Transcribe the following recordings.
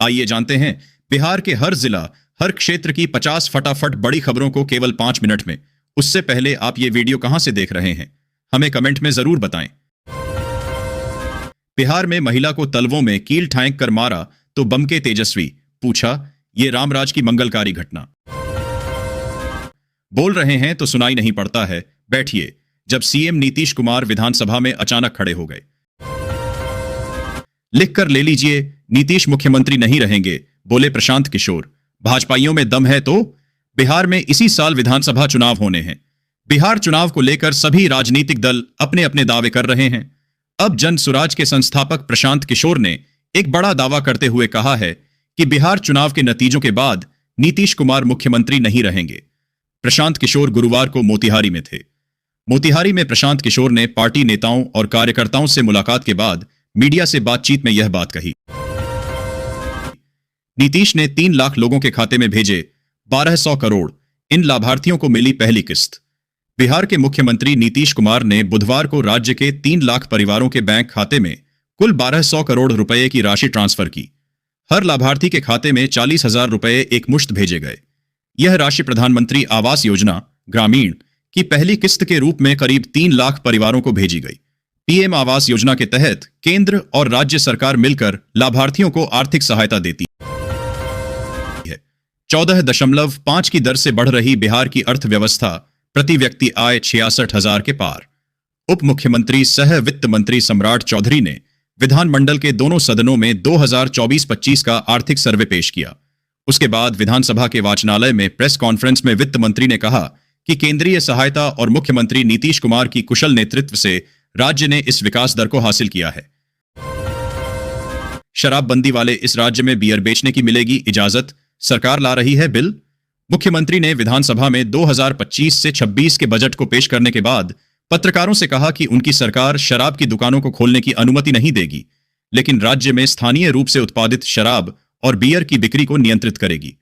आइए जानते हैं बिहार के हर जिला, हर क्षेत्र की 50 फटाफट बड़ी खबरों को केवल 5 मिनट में। उससे पहले आप ये वीडियो कहां से देख रहे हैं, हमें कमेंट में जरूर बताएं। बिहार में महिला को तलवों में कील ठोंक कर मारा तो बम के तेजस्वी, पूछा ये रामराज की मंगलकारी घटना। बोल रहे हैं तो सुनाई नहीं पड़ता है, बैठिए। जब सीएम नीतीश कुमार विधानसभा में अचानक खड़े हो गए। लिख कर ले लीजिए, नीतीश मुख्यमंत्री नहीं रहेंगे, बोले प्रशांत किशोर। भाजपाइयों में दम है तो बिहार में इसी साल विधानसभा चुनाव होने हैं। बिहार चुनाव को लेकर सभी राजनीतिक दल अपने अपने दावे कर रहे हैं। अब जन सुराज के संस्थापक प्रशांत किशोर ने एक बड़ा दावा करते हुए कहा है कि बिहार चुनाव के नतीजों के बाद नीतीश कुमार मुख्यमंत्री नहीं रहेंगे। प्रशांत किशोर गुरुवार को मोतिहारी में थे। मोतिहारी में प्रशांत किशोर ने पार्टी नेताओं और कार्यकर्ताओं से मुलाकात के बाद मीडिया से बातचीत में यह बात कही। नीतीश ने 3 लाख लोगों के खाते में भेजे 1200 करोड़, इन लाभार्थियों को मिली पहली किस्त। बिहार के मुख्यमंत्री नीतीश कुमार ने बुधवार को राज्य के 3 लाख परिवारों के बैंक खाते में कुल 1200 करोड़ रुपए की राशि ट्रांसफर की। हर लाभार्थी के खाते में 40,000 रुपए एक मुश्त भेजे गए। यह राशि प्रधानमंत्री आवास योजना ग्रामीण की पहली किस्त के रूप में करीब 3 लाख परिवारों को भेजी गई। पीएम आवास योजना के तहत केंद्र और राज्य सरकार मिलकर लाभार्थियों को आर्थिक सहायता देती है। 14.5 की दर से बढ़ रही बिहार की अर्थव्यवस्था, प्रति व्यक्ति आय 66,000 के पार। उप मुख्यमंत्री सह वित्त मंत्री सम्राट चौधरी ने विधानमंडल के दोनों सदनों में 2024-25 का आर्थिक सर्वे पेश किया। उसके बाद विधानसभा के वाचनालय में प्रेस कॉन्फ्रेंस में वित्त मंत्री ने कहा कि केंद्रीय सहायता और मुख्यमंत्री नीतीश कुमार की कुशल नेतृत्व से राज्य ने इस विकास दर को हासिल किया है। शराबबंदी वाले इस राज्य में बियर बेचने की मिलेगी इजाजत, सरकार ला रही है बिल। मुख्यमंत्री ने विधानसभा में 2025 से 26 के बजट को पेश करने के बाद पत्रकारों से कहा कि उनकी सरकार शराब की दुकानों को खोलने की अनुमति नहीं देगी, लेकिन राज्य में स्थानीय रूप से उत्पादित शराब और बियर की बिक्री को नियंत्रित करेगी।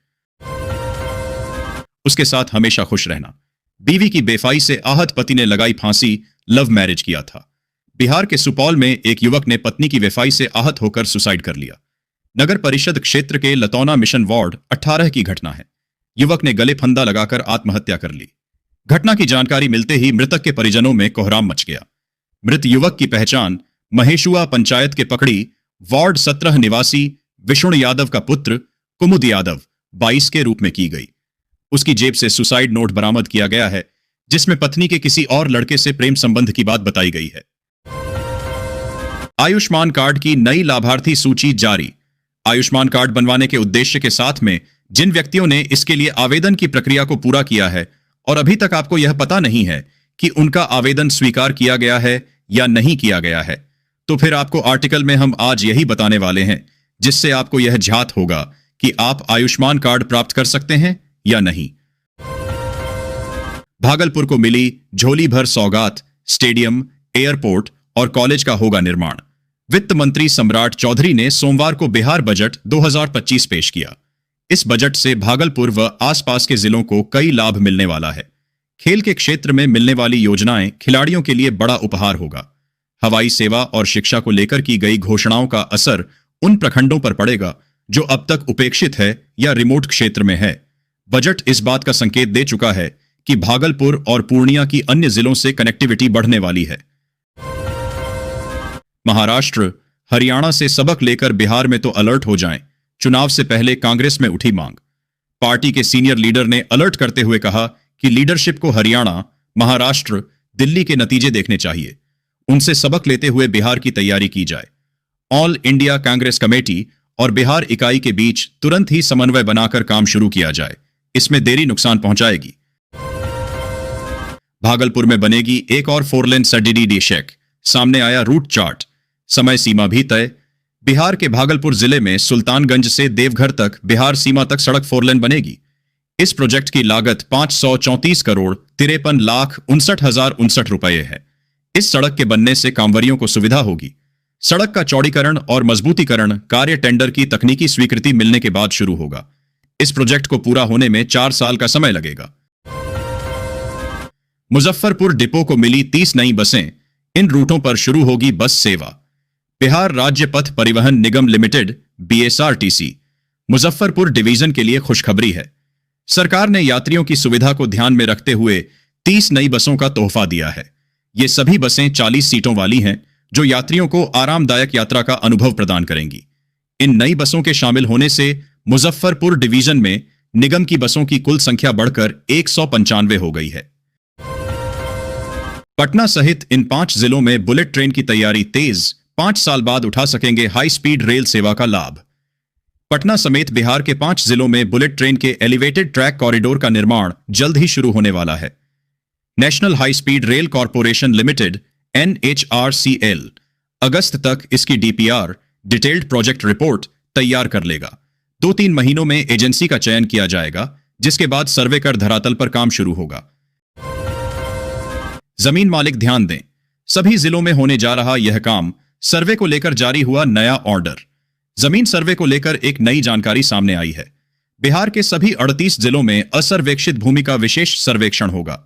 उसके साथ हमेशा खुश रहना। बीवी की बेफाई से आहत पति ने लगाई फांसी, लव मैरिज किया था। बिहार के सुपौल में एक युवक ने पत्नी की बेफाई से आहत होकर सुसाइड कर लिया। नगर परिषद क्षेत्र के लतौना मिशन वार्ड 18 की घटना है। युवक ने गले फंदा लगाकर आत्महत्या कर ली। घटना की जानकारी मिलते ही मृतक के परिजनों में कोहराम मच गया। मृत युवक की पहचान महेशुआ पंचायत के पकड़ी वार्ड 17 निवासी विष्णु यादव का पुत्र कुमुद यादव 22 के रूप में की गई। उसकी जेब से सुसाइड नोट बरामद किया गया है, जिसमें पत्नी के किसी और लड़के से प्रेम संबंध की बात बताई गई है। आयुष्मान कार्ड की नई लाभार्थी सूची जारी। आयुष्मान कार्ड बनवाने के उद्देश्य के साथ में जिन व्यक्तियों ने इसके लिए आवेदन की प्रक्रिया को पूरा किया है और अभी तक आपको यह पता नहीं है कि उनका आवेदन स्वीकार किया गया है या नहीं किया गया है, तो फिर आपको आर्टिकल में हम आज यही बताने वाले हैं, जिससे आपको यह ज्ञात होगा कि आप आयुष्मान कार्ड प्राप्त कर सकते हैं या नहीं। भागलपुर को मिली झोली भर सौगात, स्टेडियम, एयरपोर्ट और कॉलेज का होगा निर्माण। वित्त मंत्री सम्राट चौधरी ने सोमवार को बिहार बजट 2025 पेश किया। इस बजट से भागलपुर व आसपास के जिलों को कई लाभ मिलने वाला है। खेल के क्षेत्र में मिलने वाली योजनाएं खिलाड़ियों के लिए बड़ा उपहार होगा। हवाई सेवा और शिक्षा को लेकर की गई घोषणाओं का असर उन प्रखंडों पर पड़ेगा जो अब तक उपेक्षित है या रिमोट क्षेत्र में है। बजट इस बात का संकेत दे चुका है कि भागलपुर और पूर्णिया की अन्य जिलों से कनेक्टिविटी बढ़ने वाली है। महाराष्ट्र, हरियाणा से सबक लेकर बिहार में तो अलर्ट हो जाएं। चुनाव से पहले कांग्रेस में उठी मांग। पार्टी के सीनियर लीडर ने अलर्ट करते हुए कहा कि लीडरशिप को हरियाणा, महाराष्ट्र, दिल्ली के नतीजे देखने चाहिए। उनसे सबक लेते हुए बिहार की तैयारी की जाए। ऑल इंडिया कांग्रेस कमेटी और बिहार इकाई के बीच तुरंत ही समन्वय बनाकर काम शुरू किया जाए। इसमें देरी नुकसान पहुंचाएगी। भागलपुर में बनेगी एक और 4 लेन सडीडी शेक। सामने आया रूट चार्ट, समय सीमा भी तय। बिहार के भागलपुर जिले में सुल्तानगंज से देवघर तक बिहार सीमा तक सड़क 4 लेन बनेगी। इस प्रोजेक्ट की लागत 534 करोड़ 53,59,059 रुपए है। इस सड़क के बनने से कांवरियों को सुविधा होगी। सड़क का चौड़ीकरण और मजबूतीकरण कार्य टेंडर की तकनीकी स्वीकृति मिलने के बाद शुरू होगा। इस प्रोजेक्ट को पूरा होने में 4 साल का समय लगेगा। मुजफ्फरपुर डिपो को मिली 30 नई बसें। इन रूटों पर शुरू होगी बस सेवा। बिहार राज्य पथ परिवहन निगम लिमिटेड (बीएसआरटीसी) मुजफ्फरपुर डिवीजन के लिए खुशखबरी है। सरकार ने यात्रियों की सुविधा को ध्यान में रखते हुए 30 नई बसों का तोहफा दिया है। ये सभी बसें 40 सीटों वाली हैं, जो यात्रियों को आरामदायक यात्रा का अनुभव प्रदान करेंगी। इन नई बसों के शामिल होने से मुजफ्फरपुर डिवीजन में निगम की बसों की कुल संख्या बढ़कर 195 हो गई है। पटना सहित इन 5 जिलों में बुलेट ट्रेन की तैयारी तेज, 5 साल बाद उठा सकेंगे हाई स्पीड रेल सेवा का लाभ। पटना समेत बिहार के 5 जिलों में बुलेट ट्रेन के एलिवेटेड ट्रैक कॉरिडोर का निर्माण जल्द ही शुरू होने वाला है। National high speed rail corporation limited NHRCL अगस्त तक इसकी DPR डिटेल्ड प्रोजेक्ट रिपोर्ट तैयार कर लेगा। 2-3 महीनों में एजेंसी का चयन किया जाएगा, जिसके बाद सर्वे कर धरातल पर काम शुरू होगा। जमीन मालिक ध्यान दें, सभी जिलों में होने जा रहा यह काम सर्वे को लेकर जारी हुआ नया ऑर्डर। जमीन सर्वे को लेकर एक नई जानकारी सामने आई है। बिहार के सभी 38 जिलों में असर्वेक्षित भूमि का विशेष सर्वेक्षण होगा।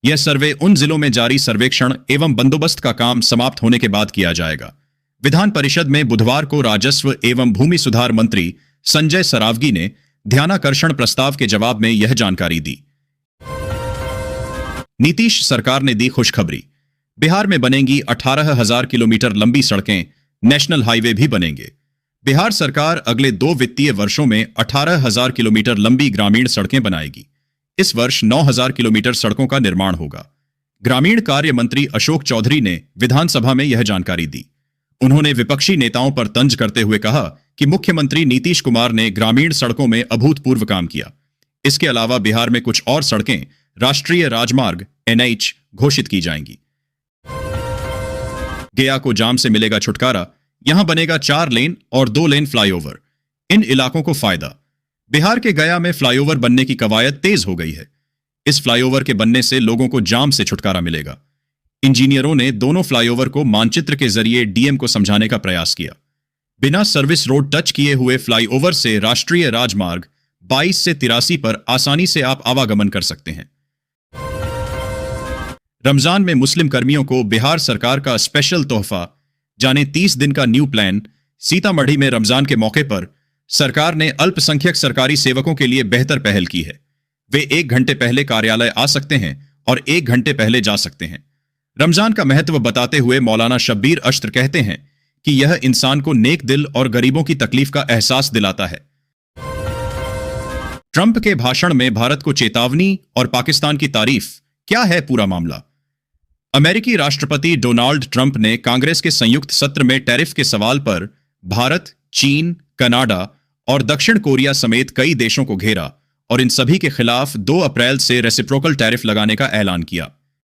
यह सर्वे उन जिलों में जारी सर्वेक्षण एवं बंदोबस्त का काम समाप्त होने के बाद किया जाएगा। विधान परिषद में बुधवार को राजस्व एवं भूमि सुधार मंत्री संजय सरावगी ने ध्यानाकर्षण प्रस्ताव के जवाब में यह जानकारी दी। नीतीश सरकार ने दी खुशखबरी। बिहार में बनेंगी 18,000 किलोमीटर लंबी सड़कें, नेशनल हाईवे भी बनेंगे। बिहार सरकार अगले 2 वित्तीय वर्षों में 18,000 किलोमीटर लंबी ग्रामीण सड़कें बनाएगी। इस वर्ष 9,000 किलोमीटर सड़कों का निर्माण होगा। ग्रामीण कार्य मंत्री अशोक चौधरी ने विधानसभा में यह जानकारी दी। उन्होंने विपक्षी नेताओं पर तंज करते हुए कहा कि मुख्यमंत्री नीतीश कुमार ने ग्रामीण सड़कों में अभूतपूर्व काम किया। इसके अलावा बिहार में कुछ और सड़कें राष्ट्रीय राजमार्ग NH घोषित की जाएंगी। गया को जाम से मिलेगा छुटकारा, यहां बनेगा 4 लेन और 2 लेन फ्लाईओवर। इन इलाकों को फायदा। बिहार के गया में फ्लाईओवर बनने की कवायद तेज हो गई है। इस फ्लाईओवर के बनने से लोगों को जाम से छुटकारा मिलेगा। इंजीनियरों ने दोनों फ्लाईओवर को मानचित्र के जरिए DM को समझाने का प्रयास किया। बिना सर्विस रोड टच किए हुए फ्लाईओवर से राष्ट्रीय राजमार्ग 22 से 83 पर आसानी से आप आवागमन कर सकते हैं। रमजान में मुस्लिम कर्मियों को बिहार सरकार का स्पेशल तोहफा, जाने 30 दिन का न्यू प्लान। सीतामढ़ी में रमजान के मौके पर सरकार ने अल्पसंख्यक सरकारी सेवकों के लिए बेहतर पहल की है। वे 1 घंटे पहले कार्यालय आ सकते हैं और 1 घंटे पहले जा सकते हैं। रमजान का महत्व बताते हुए मौलाना शब्बीर अख्तर कहते हैं कि यह इंसान को नेक दिल और गरीबों की तकलीफ का एहसास दिलाता है। ट्रंप के भाषण में भारत को चेतावनी और पाकिस्तान की तारीफ, क्या है पूरा मामला? अमेरिकी राष्ट्रपति डोनाल्ड ट्रंप ने कांग्रेस के संयुक्त सत्र में टैरिफ के सवाल पर भारत, चीन, कनाडा और दक्षिण कोरिया समेत कई देशों को घेरा और इन सभी के खिलाफ 2 अप्रैल से रेसिप्रोकल टैरिफ लगाने का ऐलान किया।